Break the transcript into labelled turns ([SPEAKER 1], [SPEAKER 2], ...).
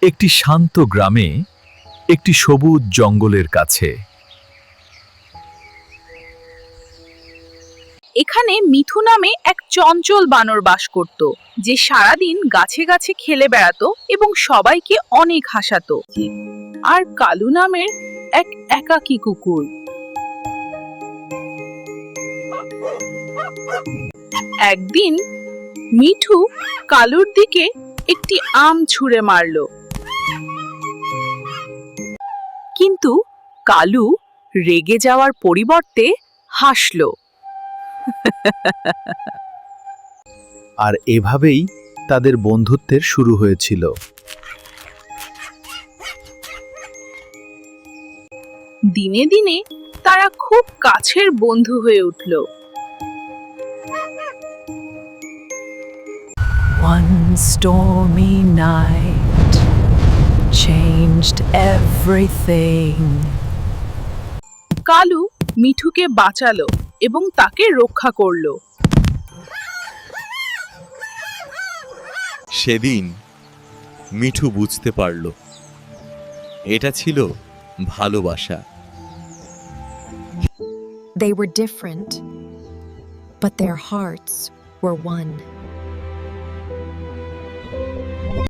[SPEAKER 1] একটি শান্ত গ্রামে, একটি সবুজ জঙ্গলের কাছে।
[SPEAKER 2] এখানে মিঠু নামে এক চঞ্চল বানর বাস করত, যে সারাদিন গাছে গাছে খেলে বেড়াতো এবং সবাইকে অনেক হাসাতো। আর কালু নামের এক একাকী কুকুর। একদিন মিঠু কালুর দিকে একটি আম ছুঁড়ে মারল, কিন্তু কালু রেগে যাওয়ার পরিবর্তে হাসল।
[SPEAKER 1] আর এভাবেই তাদের বন্ধুত্বের শুরু হয়েছিল।
[SPEAKER 2] দিনে দিনে তারা খুব কাছের বন্ধু হয়ে উঠল।
[SPEAKER 3] One stormy night changed everything.
[SPEAKER 2] Kalu মিঠুকে বাঁচালো এবং তাকে রক্ষা করলো।
[SPEAKER 4] সেদিন মিঠু বুঝতে পারল এটা ছিল ভালোবাসা।
[SPEAKER 5] They were different, but their hearts were one.